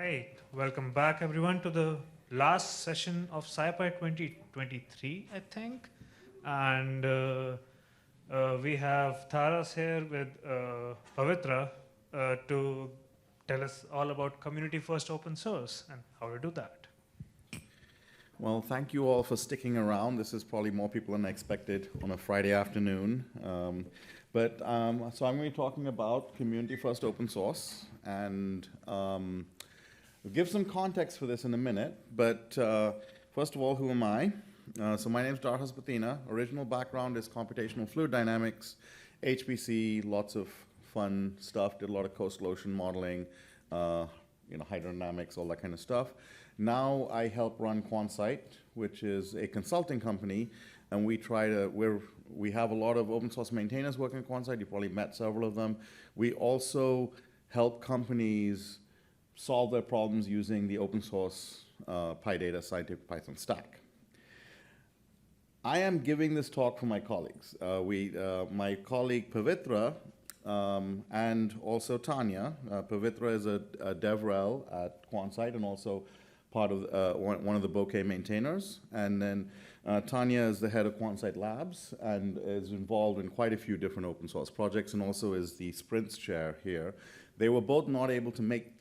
Right. Welcome back, everyone, to the last session of SciPy 2023, I think. And we have Tharas here with Pavithra to tell us all about community first open source and how to do that. Well, thank you all for sticking around. This is probably more people than I expected on a Friday afternoon. So I'm going to be talking about community first open source, and I'll give some context for this in a minute. But first of all, who am I? So my name is Dharhas Pothina. Original background is computational fluid dynamics, HPC, lots of fun stuff. Did a lot of coastal ocean modeling, hydrodynamics, all that kind of stuff. Now I help run QuantSight, which is a consulting company, and we have a lot of open source maintainers working at QuantSight. You probably met several of them. We also help companies solve their problems using the open source PyData scientific Python stack. I am giving this talk for my colleagues. My colleague Pavithra and also Tanya. Pavithra is a DevRel at QuantSight and also part of one of the Bokeh maintainers. And then Tanya is the head of QuantSight Labs and is involved in quite a few different open source projects and also is the Sprints chair here. They were both not able to make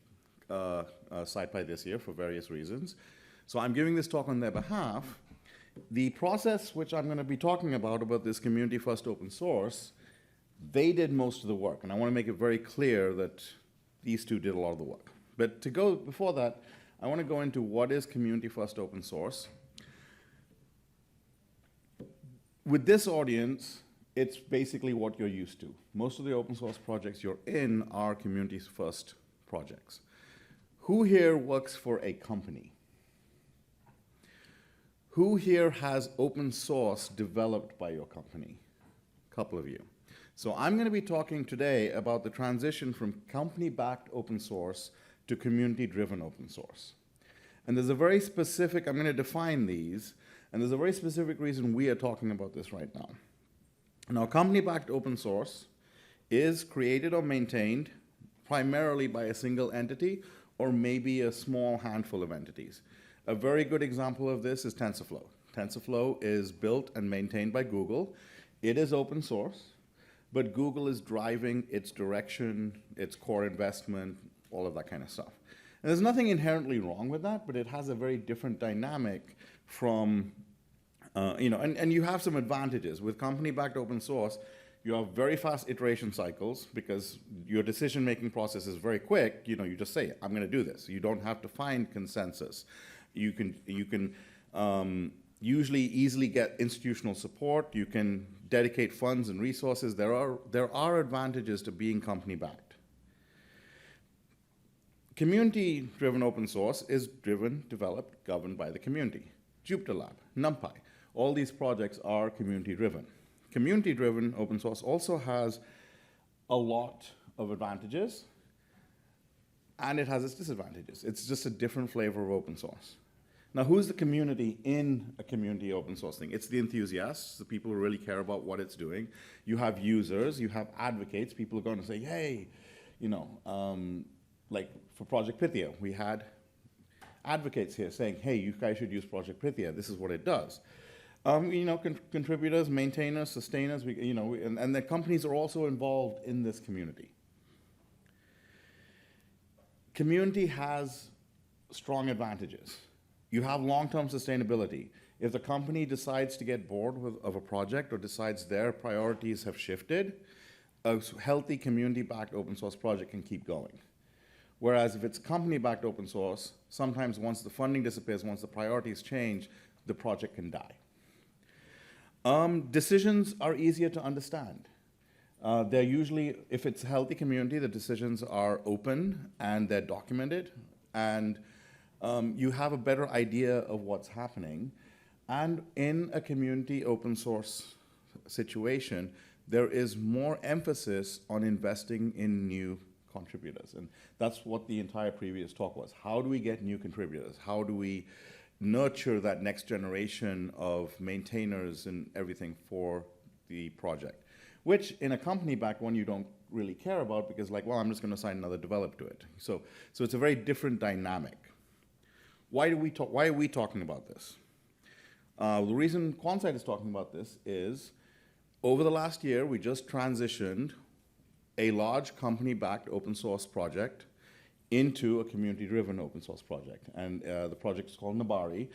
SciPy this year for various reasons. So I'm giving this talk on their behalf. The process which I'm going to be talking about this community first open source, they did most of the work. And I want to make it very clear that these two did a lot of the work. But to go before that, I want to go into what is community first open source. With this audience, it's basically what you're used to. Most of the open source projects you're in are community first projects. Who here works for a company? Who here has open source developed by your company? A couple of you. So I'm going to be talking today about the transition from company-backed open source to community-driven open source. And there's a very specific, I'm going to define these, and there's a very specific reason we are talking about this right now. Now, company-backed open source is created or maintained primarily by a single entity or maybe a small handful of entities. A very good example of this is TensorFlow. TensorFlow is built and maintained by Google. It is open source, but Google is driving its direction, its core investment, all of that kind of stuff. And there's nothing inherently wrong with that, but it has a very different dynamic from, and you have some advantages. With company-backed open source, you have very fast iteration cycles because your decision-making process is very quick. You just say, I'm going to do this. You don't have to find consensus. You can usually easily get institutional support. You can dedicate funds and resources. There are advantages to being company-backed. Community-driven open source is driven, developed, governed by the community. JupyterLab, NumPy, all these projects are community-driven. Community-driven open source also has a lot of advantages, and it has its disadvantages. It's just a different flavor of open source. Now, who's the community in a community open source thing? It's the enthusiasts, the people who really care about what it's doing. You have users, you have advocates, people are going to say, hey, like for Project Pythia, we had advocates here saying, hey, you guys should use Project Pythia. This is what it does. Contributors, maintainers, sustainers, and the companies are also involved in this community. Community has strong advantages. You have long-term sustainability. If the company decides to get bored of a project or decides their priorities have shifted, a healthy community-backed open source project can keep going. Whereas if it's company-backed open source, sometimes once the funding disappears, once the priorities change, the project can die. Decisions are easier to understand. They're usually, if it's a healthy community, the decisions are open and they're documented, and you have a better idea of what's happening. And in a community open source situation, there is more emphasis on investing in new contributors. And that's what the entire previous talk was. How do we get new contributors? How do we nurture that next generation of maintainers and everything for the project? Which in a company back one, you don't really care about because like, well, I'm just going to assign another developer to it. So it's a very different dynamic. Why are we talking about this? The reason Quansight is talking about this is over the last year, we just transitioned a large company-backed open source project into a community-driven open source project. And the project is called Nabari.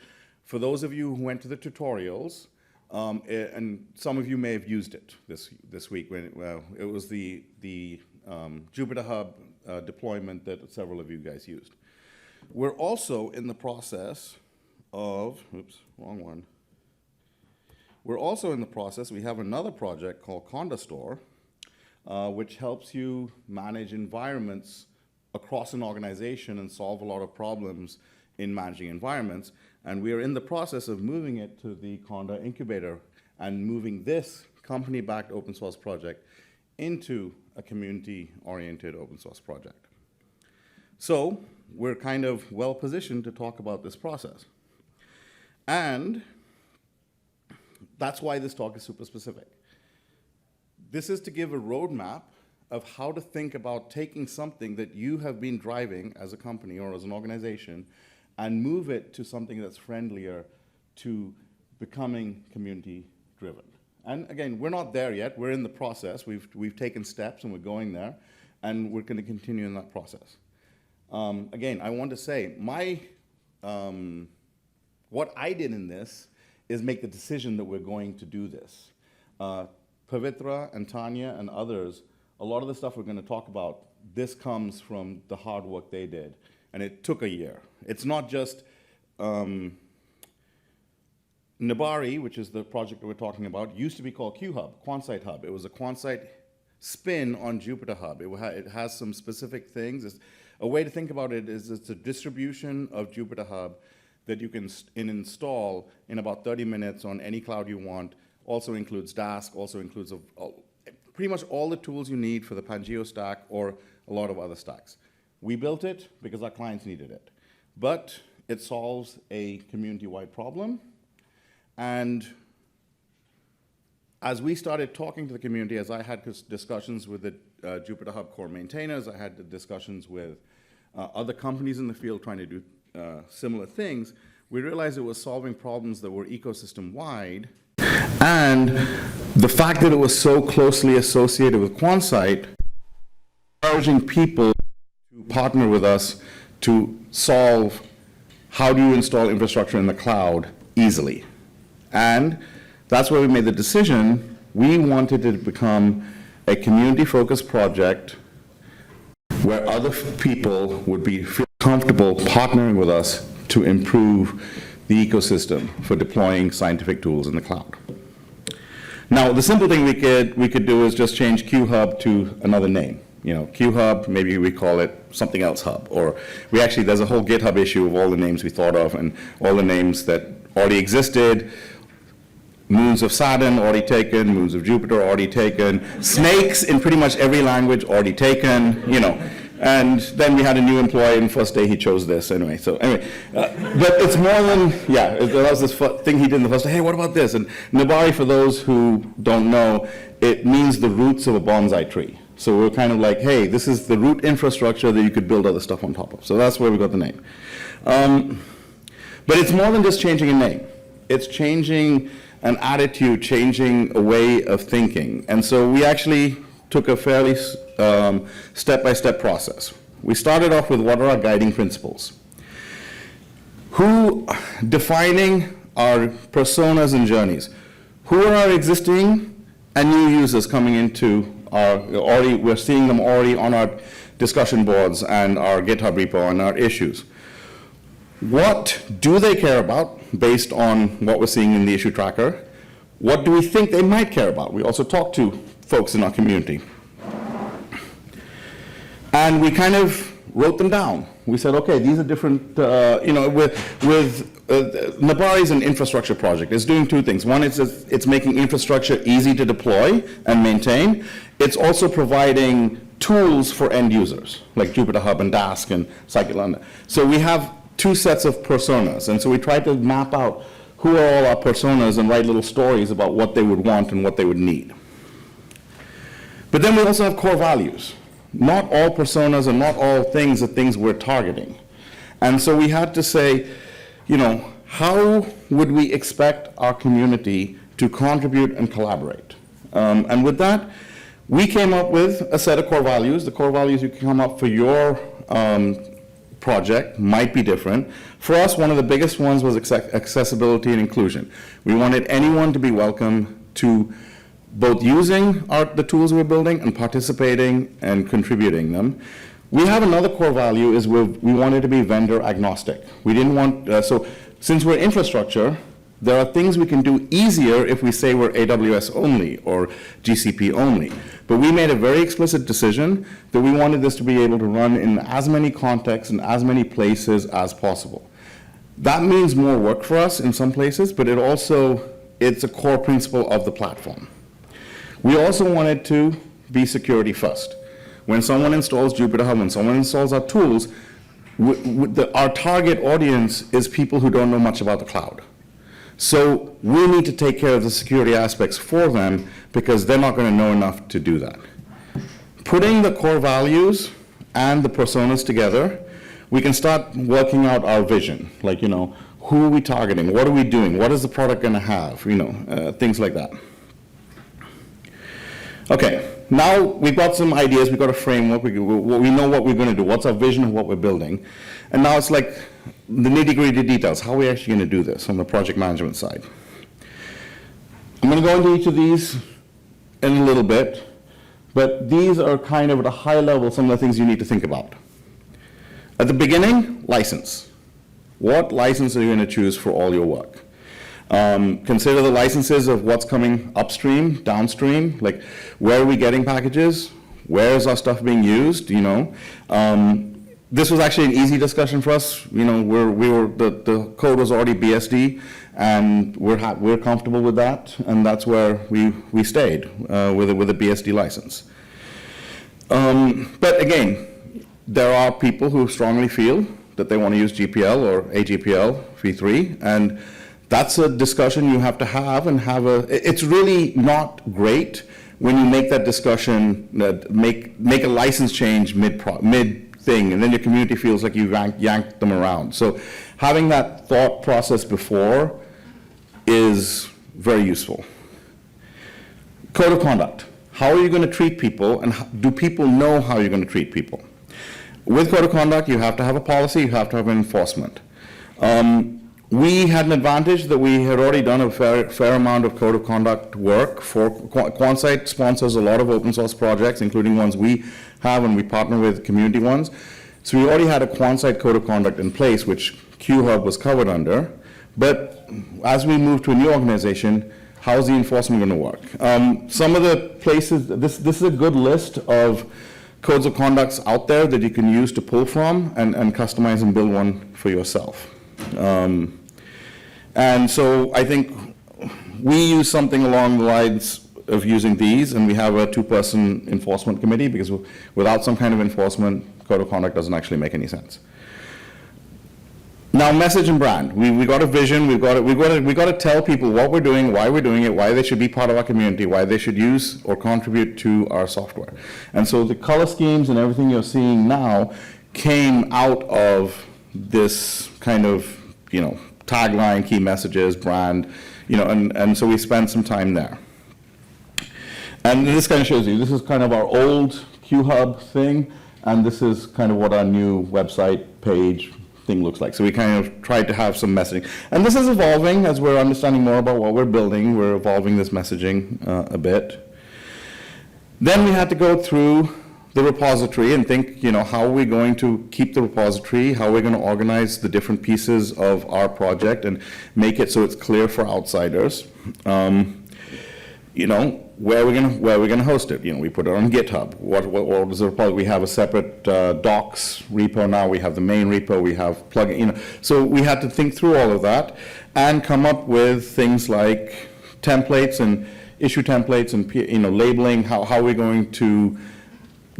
For those of you who went to the tutorials, and some of you may have used it this week, when it was the Jupyter Hub deployment that several of you guys used. We're also in the process of, oops, wrong one. We're also in the process, we have another project called CondaStore, which helps you manage environments across an organization and solve a lot of problems in managing environments. And we are in the process of moving it to the Conda incubator and moving this company-backed open source project into a community-oriented open source project. So we're kind of well positioned to talk about this process. And that's why this talk is super specific. This is to give a roadmap of how to think about taking something that you have been driving as a company or as an organization and move it to something that's friendlier to becoming community-driven. And again, we're not there yet. We're in the process. We've taken steps and we're going there, and we're going to continue in that process. Again, I want to say, what I did in this is make the decision that we're going to do this. Pavithra and Tanya and others, a lot of the stuff we're going to talk about, this comes from the hard work they did. And it took a year. It's not just Nabari, which is the project that we're talking about, used to be called QHub, Quansight Hub. It was a Quansight spin on Jupyter Hub. It has some specific things. A way to think about it is it's a distribution of Jupyter Hub that you can install in about 30 minutes on any cloud you want. Also includes Dask, also includes pretty much all the tools you need for the Pangeo stack or a lot of other stacks. We built it because our clients needed it. But it solves a community-wide problem. And as we started talking to the community, as I had discussions with the Jupyter Hub core maintainers, I had the discussions with other companies in the field trying to do similar things, we realized it was solving problems that were ecosystem-wide. And the fact that it was so closely associated with Quansight, encouraging people to partner with us to solve how do you install infrastructure in the cloud easily. And that's where we made the decision. We wanted it to become a community-focused project where other people would feel comfortable partnering with us to improve the ecosystem for deploying scientific tools in the cloud. Now, the simple thing we could do is just change QHub to another name. You know, QHub, maybe we call it something else hub. Or there's a whole GitHub issue of all the names we thought of and all the names that already existed. Moons of Saturn already taken, moons of Jupiter already taken, snakes in pretty much every language already taken, you know. And then we had a new employee, and first day he chose this anyway. So anyway, but it's more than, there was this thing he did in the first day, hey, what about this? And Nabari, for those who don't know, it means the roots of a bonsai tree. So we're kind of like, hey, this is the root infrastructure that you could build other stuff on top of. So that's where we got the name. But it's more than just changing a name. It's changing an attitude, changing a way of thinking. And so we actually took a fairly step-by-step process. We started off with what are our guiding principles? Defining our personas and journeys. Who are our existing and new users coming into we're seeing them already on our discussion boards and our GitHub repo and our issues. What do they care about based on what we're seeing in the issue tracker? What do we think they might care about? We also talk to folks in our community. And we kind of wrote them down. We said, okay, these are different, Nabari is an infrastructure project. It's doing two things. One is it's making infrastructure easy to deploy and maintain. It's also providing tools for end users, like Jupyter Hub and Dask and Scikit-Learn. So we have two sets of personas. And so we tried to map out who are all our personas and write little stories about what they would want and what they would need. But then we also have core values. Not all personas and not all things are things we're targeting. And so we had to say, how would we expect our community to contribute and collaborate? And with that, we came up with a set of core values. The core values you can come up for your project might be different. For us, one of the biggest ones was accessibility and inclusion. We wanted anyone to be welcome to both using the tools we're building and participating and contributing them. We have another core value is we wanted to be vendor agnostic. We didn't want, so since we're infrastructure, there are things we can do easier if we say we're AWS only or GCP only. But we made a very explicit decision that we wanted this to be able to run in as many contexts and as many places as possible. That means more work for us in some places, but it's a core principle of the platform. We also wanted to be security first. When someone installs Jupyter Hub, when someone installs our tools, our target audience is people who don't know much about the cloud. So we need to take care of the security aspects for them because they're not going to know enough to do that. Putting the core values and the personas together, we can start working out our vision. Like, who are we targeting? What are we doing? What is the product going to have? Things like that. Okay, now we've got some ideas, we've got a framework, we know what we're going to do, what's our vision of what we're building. And now it's like the nitty-gritty details. How are we actually going to do this on the project management side? I'm going to go into each of these in a little bit, but these are kind of at a high level some of the things you need to think about. At the beginning, license. What license are you going to choose for all your work? Consider the licenses of what's coming upstream, downstream, like where are we getting packages? Where is our stuff being used? This was actually an easy discussion for us. The code was already BSD, and we're comfortable with that, and that's where we stayed with a BSD license. But again, there are people who strongly feel that they want to use GPL or AGPL v3, and that's a discussion you have to have it's really not great when you make that discussion, make a license change mid thing, and then your community feels like you yanked them around. So having that thought process before is very useful. Code of conduct. How are you going to treat people, and do people know how you're going to treat people? With code of conduct, you have to have a policy, you have to have an enforcement. We had an advantage that we had already done a fair amount of code of conduct work. Quantsite sponsors a lot of open source projects, including ones we have and we partner with community ones. So we already had a Quantsite code of conduct in place, which QHub was covered under. But as we move to a new organization, how's the enforcement going to work? Some of the places, this is a good list of codes of conducts out there that you can use to pull from and customize and build one for yourself. And so I think we use something along the lines of using these, and we have a 2-person enforcement committee, because without some kind of enforcement, code of conduct doesn't actually make any sense. Now, message and brand. We got a vision. We got to tell people what we're doing, why we're doing it, why they should be part of our community, why they should use or contribute to our software. And so the color schemes and everything you're seeing now came out of this kind of, tagline, key messages, brand, and so we spent some time there. And this kind of shows you, this is kind of our old QHub thing, and this is kind of what our new website page thing looks like. So we kind of tried to have some messaging. And this is evolving as we're understanding more about what we're building. We're evolving this messaging a bit. Then we had to go through the repository and think, how are we going to keep the repository? How are we going to organize the different pieces of our project and make it so it's clear for outsiders? Where are we going to host it? We put it on GitHub. What was the repository? We have a separate docs repo now. We have the main repo. We have plugin. So we had to think through all of that and come up with things like templates and issue templates and labeling. How are we going to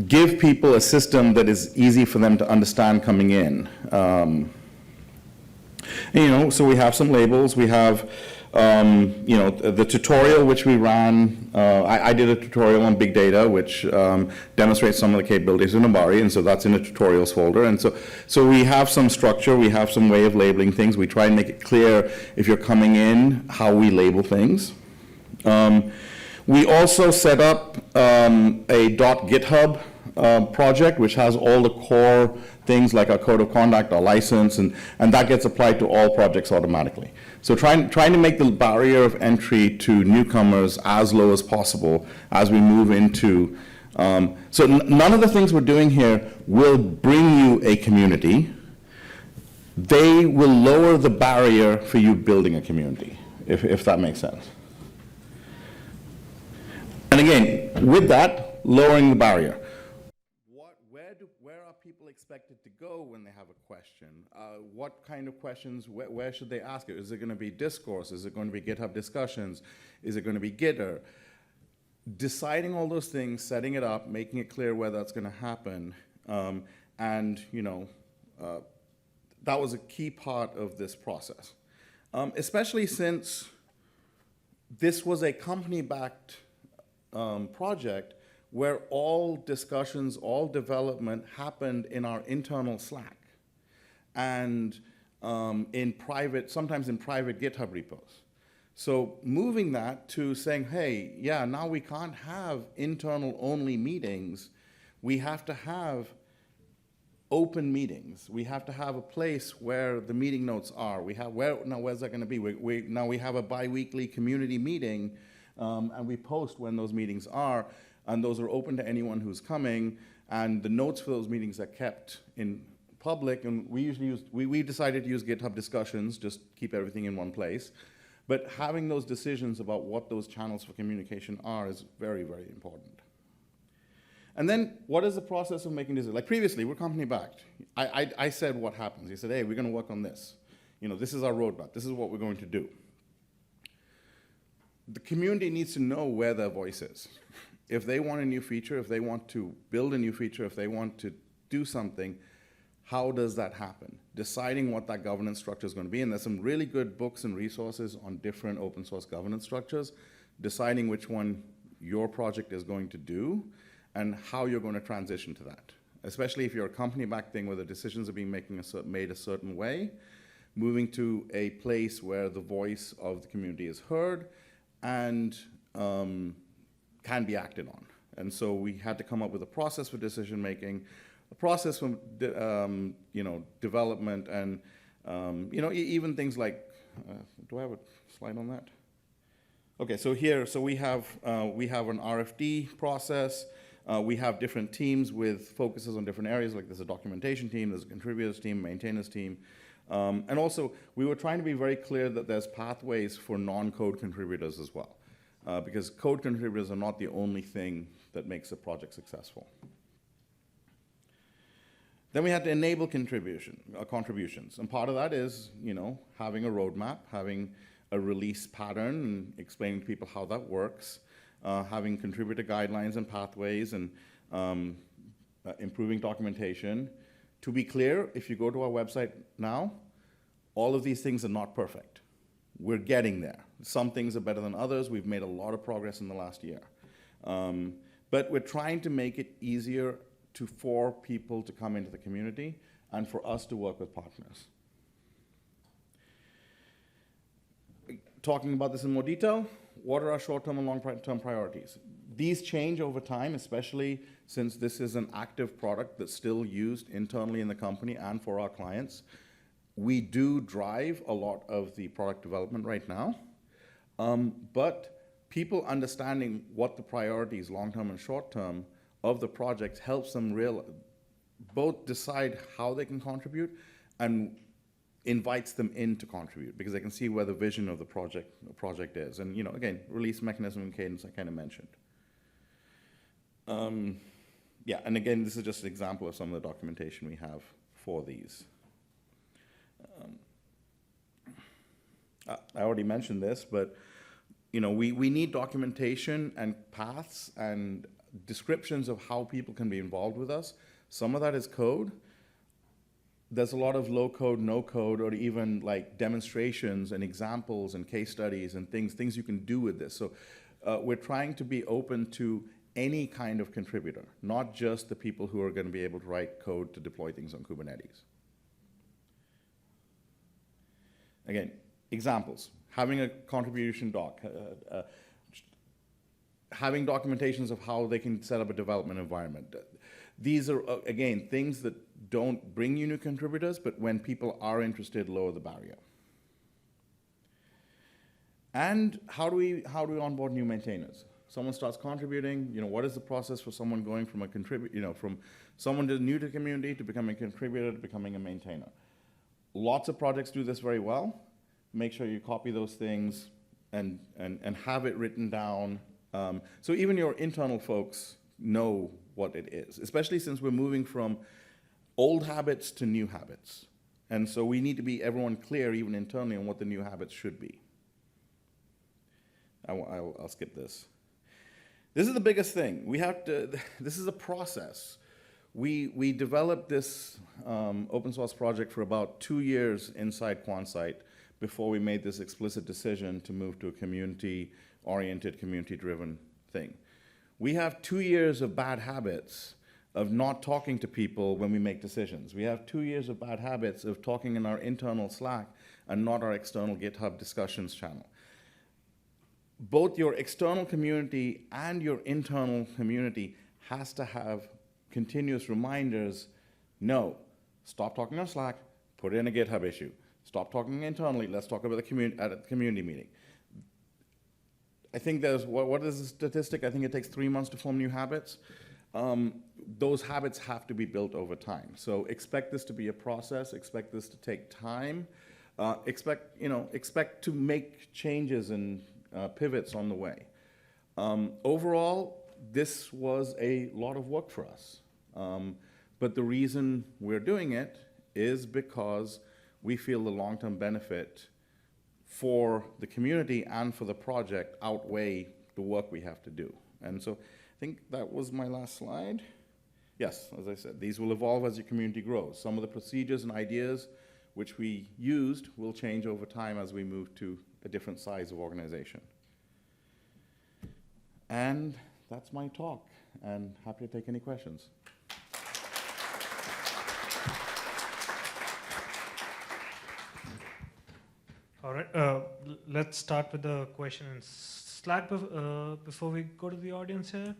give people a system that is easy for them to understand coming in? So we have some labels. We have the tutorial which we ran, I did a tutorial on big data, which demonstrates some of the capabilities in Abari, and so that's in the tutorials folder. And so we have some structure, we have some way of labeling things. We try and make it clear if you're coming in how we label things. We also set up a .github project, which has all the core things like our code of conduct, our license, and that gets applied to all projects automatically. So trying to make the barrier of entry to newcomers as low as possible as we move into, so none of the things we're doing here will bring you a community. They will lower the barrier for you building a community, if that makes sense. And again, with that, lowering the barrier. Where are people expected to go when they have a question? What kind of questions, where should they ask it? Is it going to be discourse? Is it going to be GitHub discussions? Is it going to be Gitter? Deciding all those things, setting it up, making it clear where that's going to happen, and that was a key part of this process. Especially since this was a company-backed project where all discussions, all development happened in our internal Slack and in private, sometimes in private GitHub repos. So moving that to saying, hey, yeah, now we can't have internal only meetings. We have to have open meetings. We have to have a place where the meeting notes are. We have, where's that going to be? Now we have a bi-weekly community meeting, and we post when those meetings are, and those are open to anyone who's coming, and the notes for those meetings are kept in public, and we usually we decided to use GitHub discussions, just keep everything in one place. But having those decisions about what those channels for communication are is very, very important. And then, what is the process of making decisions? Like previously, we're company backed. I said what happens. He said, hey, we're going to work on this. This is our roadmap. This is what we're going to do. The community needs to know where their voice is. If they want a new feature, if they want to build a new feature, if they want to do something, how does that happen? Deciding what that governance structure is going to be, and there's some really good books and resources on different open source governance structures, deciding which one your project is going to do, and how you're going to transition to that. Especially if you're a company-backed thing where the decisions are being made a certain way, moving to a place where the voice of the community is heard and can be acted on. And so we had to come up with a process for decision-making, a process for development, and even things like, do I have a slide on that? Okay, so here, we have an RFD process. We have different teams with focuses on different areas, like there's a documentation team, there's a contributors team, maintainers team. And also, we were trying to be very clear that there's pathways for non-code contributors as well, because code contributors are not the only thing that makes a project successful. Then we had to enable contributions, and part of that is, having a roadmap, having a release pattern, and explaining to people how that works. Having contributor guidelines and pathways, and improving documentation. To be clear, if you go to our website now, all of these things are not perfect. We're getting there. Some things are better than others. We've made a lot of progress in the last year. But we're trying to make it easier for people to come into the community and for us to work with partners. Talking about this in more detail, what are our short-term and long-term priorities? These change over time, especially since this is an active product that's still used internally in the company and for our clients. We do drive a lot of the product development right now, but people understanding what the priorities, long-term and short-term, of the project helps them both decide how they can contribute and invites them in to contribute, because they can see where the vision of the project is. And again, release mechanism and cadence I kind of mentioned. Yeah, and again, this is just an example of some of the documentation we have for these. I already mentioned this, but we need documentation and paths and descriptions of how people can be involved with us. Some of that is code. there's a lot of low code, no code, or even like demonstrations and examples and case studies and things you can do with this. So we're trying to be open to any kind of contributor, not just the people who are going to be able to write code to deploy things on Kubernetes. Again, examples. Having a contribution doc, having documentations of how they can set up a development environment. These are, again, things that don't bring you new contributors, but when people are interested, lower the barrier. And how do we onboard new maintainers? Someone starts contributing, what is the process for someone going from from someone new to the community to becoming a contributor to becoming a maintainer? Lots of projects do this very well. Make sure you copy those things and have it written down. So even your internal folks know what it is, especially since we're moving from old habits to new habits. And so we need to be everyone clear, even internally, on what the new habits should be. I'll skip this. This is the biggest thing. This is a process. We developed this open source project for about 2 years inside QuantSite before we made this explicit decision to move to a community-oriented, community-driven thing. We have 2 years of bad habits of not talking to people when we make decisions. We have 2 years of bad habits of talking in our internal Slack and not our external GitHub discussions channel. Both your external community and your internal community has to have continuous reminders. No, stop talking on Slack, put it in a GitHub issue. Stop talking internally, let's talk about at a community meeting. I think there's, what is the statistic? I think it takes 3 months to form new habits. Those habits have to be built over time. So expect this to be a process, expect this to take time, expect to make changes and pivots on the way. Overall, this was a lot of work for us. But the reason we're doing it is because we feel the long-term benefit for the community and for the project outweigh the work we have to do. And so I think that was my last slide. Yes, as I said, these will evolve as your community grows. Some of the procedures and ideas which we used will change over time as we move to a different size of organization. And that's my talk, and happy to take any questions. All right, let's start with the question in Slack before we go to the audience here.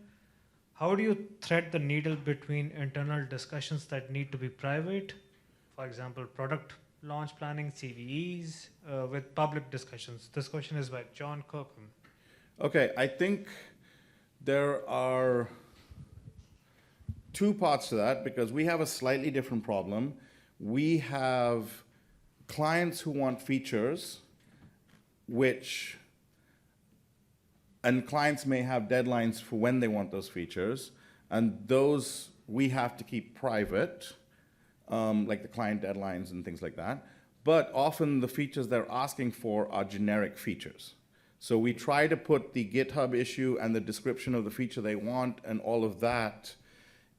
How do you thread the needle between internal discussions that need to be private, for example, product launch planning, CVEs, with public discussions? This question is by John Kirkham. Okay, I think there are two parts to that because we have a slightly different problem. We have clients who want features, and clients may have deadlines for when they want those features, and those we have to keep private, like the client deadlines and things like that. But often the features they're asking for are generic features. So we try to put the GitHub issue and the description of the feature they want and all of that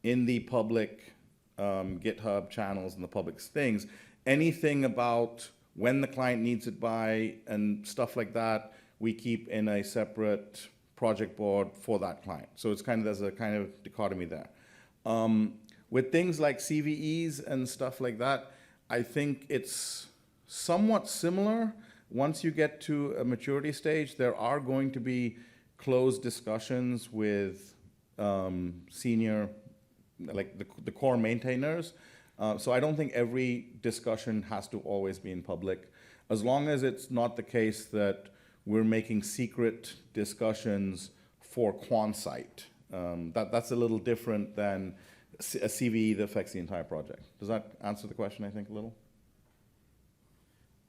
in the public GitHub channels and the public things. Anything about when the client needs it by and stuff like that, we keep in a separate project board for that client. So it's there's a kind of dichotomy there. With things like CVEs and stuff like that, I think it's somewhat similar. Once you get to a maturity stage, there are going to be closed discussions with senior, like the core maintainers. So I don't think every discussion has to always be in public, as long as it's not the case that we're making secret discussions for QuantSite. That's a little different than a CVE that affects the entire project. Does that answer the question, I think, a little?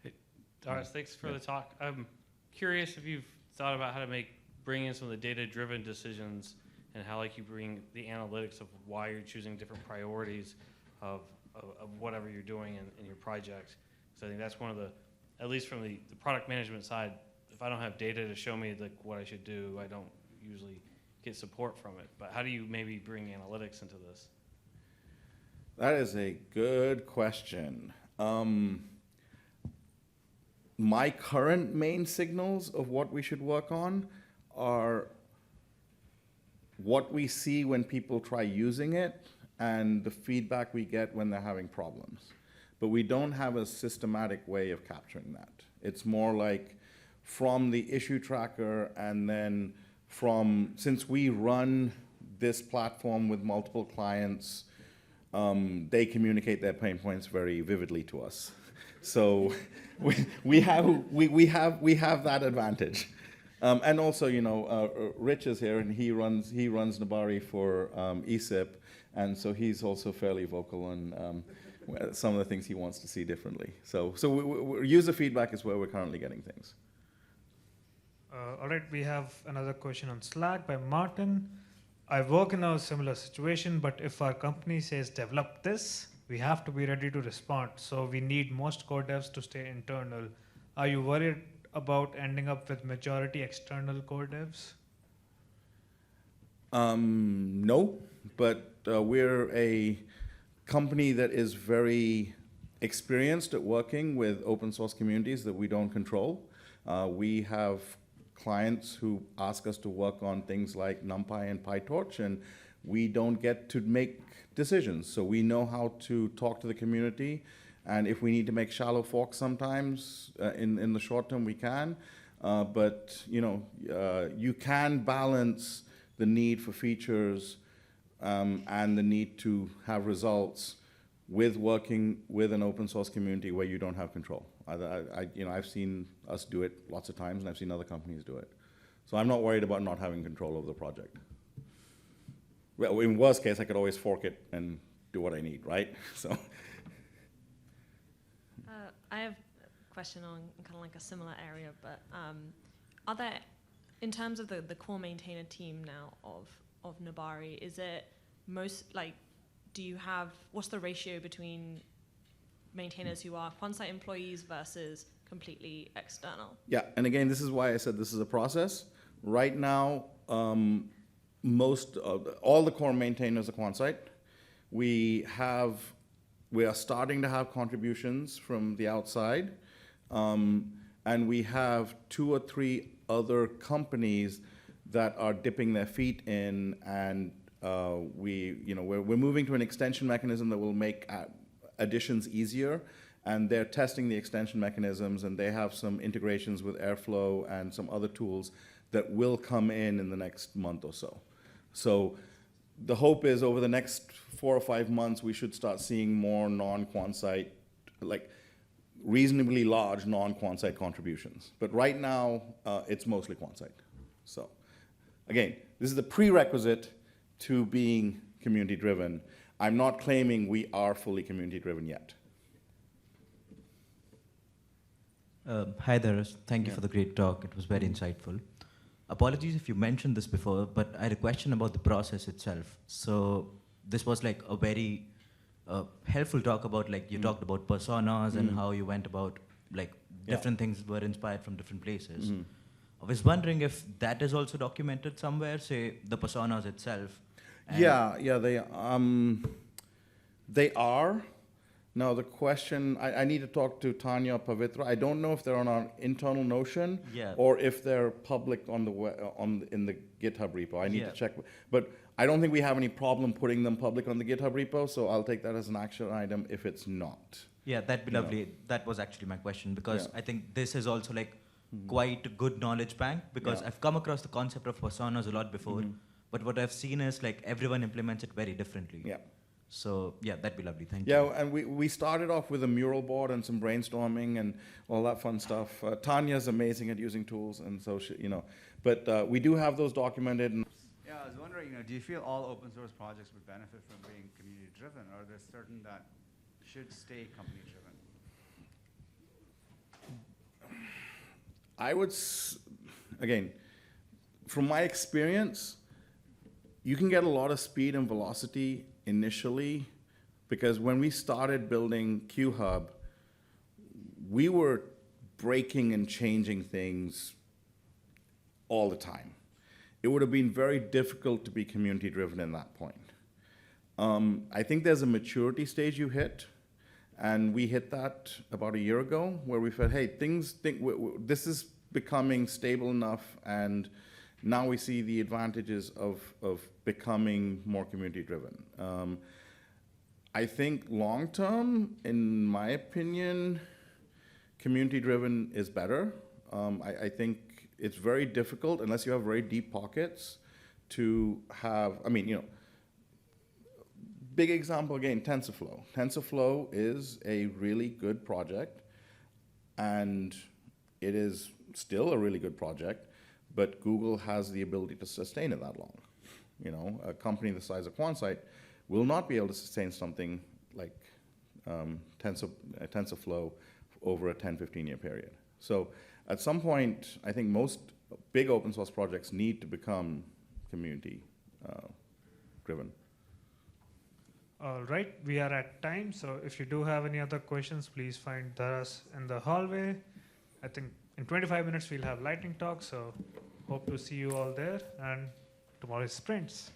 Hey, Dharhas, thanks for the talk. I'm curious if you've thought about how to bring in some of the data-driven decisions and how you bring the analytics of why you're choosing different priorities of whatever you're doing in your project. So I think that's one of at least from the product management side, if I don't have data to show me what I should do, I don't usually get support from it. But how do you maybe bring analytics into this? That is a good question. My current main signals of what we should work on are what we see when people try using it and the feedback we get when they're having problems. But we don't have a systematic way of capturing that. It's more like from the issue tracker, and then since we run this platform with multiple clients, they communicate their pain points very vividly to us. So we have that advantage. And also, Rich is here, and he runs Nabari for ESIP, and so he's also fairly vocal on some of the things he wants to see differently. So user feedback is where we're currently getting things. All right, we have another question on Slack by Martin. I work in a similar situation, but if our company says develop this, we have to be ready to respond. So we need most core devs to stay internal. Are you worried about ending up with majority external core devs? No, but we're a company that is very experienced at working with open source communities that we don't control. We have clients who ask us to work on things like NumPy and PyTorch, and we don't get to make decisions. So we know how to talk to the community, and if we need to make shallow forks sometimes, in the short term we can. But you can balance the need for features and the need to have results with working with an open source community where you don't have control. I've seen us do it lots of times, and I've seen other companies do it. So I'm not worried about not having control over the project. Well, in worst case, I could always fork it and do what I need, right? So. I have a question on kind of like a similar area, but are there, in terms of the core maintainer team now of Nabari, is it what's the ratio between maintainers who are Quantsite employees versus completely external? Yeah, and again, this is why I said this is a process. Right now, all the core maintainers are Quantsite. We are starting to have contributions from the outside, and we have 2 or 3 other companies that are dipping their feet in, and we're moving to an extension mechanism that will make additions easier, and they're testing the extension mechanisms, and they have some integrations with Airflow and some other tools that will come in the next month or so. So the hope is over the next 4 or 5 months, we should start seeing more non-Quantsite, like reasonably large non-Quantsite contributions. But right now, it's mostly Quantsite. So again, this is the prerequisite to being community-driven. I'm not claiming we are fully community-driven yet. Hi there. Thank you for the great talk. It was very insightful. Apologies if you mentioned this before, but I had a question about the process itself. So this was like a very helpful talk about, like, you talked about personas and how you went about, like, different things were inspired from different places. I was wondering if that is also documented somewhere, say the personas itself. Yeah, they are. Now the question, I need to talk to Tanya or Pavithra. I don't know if they're on our internal Notion or if they're public on in the GitHub repo. I need to check. But I don't think we have any problem putting them public on the GitHub repo, so I'll take that as an action item if it's not. Yeah, that'd be lovely. That was actually my question, because I think this is also like quite a good knowledge bank, because I've come across the concept of personas a lot before, but what I've seen is like everyone implements it very differently. Yeah. So yeah, that'd be lovely. Thank you. Yeah, and we started off with a mural board and some brainstorming and all that fun stuff. Tanya's amazing at using tools, and so but we do have those documented. Yeah, I was wondering, do you feel all open source projects would benefit from being community driven, or are there certain that should stay company driven? I would, again, from my experience, you can get a lot of speed and velocity initially, because when we started building QHub, we were breaking and changing things all the time. It would have been very difficult to be community driven in that point. I think there's a maturity stage you hit, and we hit that about a year ago, where we felt, hey, this is becoming stable enough, and now we see the advantages of becoming more community-driven. I think long-term, in my opinion, community-driven is better. I think it's very difficult, unless you have very deep pockets, to have, big example again, TensorFlow. TensorFlow is a really good project, and it is still a really good project, but Google has the ability to sustain it that long. A company the size of Quantsite will not be able to sustain something like TensorFlow over a 10, 15-year period. So at some point, I think most big open source projects need to become community driven. All right, we are at time, so if you do have any other questions, please find Dharhas in the hallway. I think in 25 minutes we'll have lightning talk, so hope to see you all there, and tomorrow is sprints.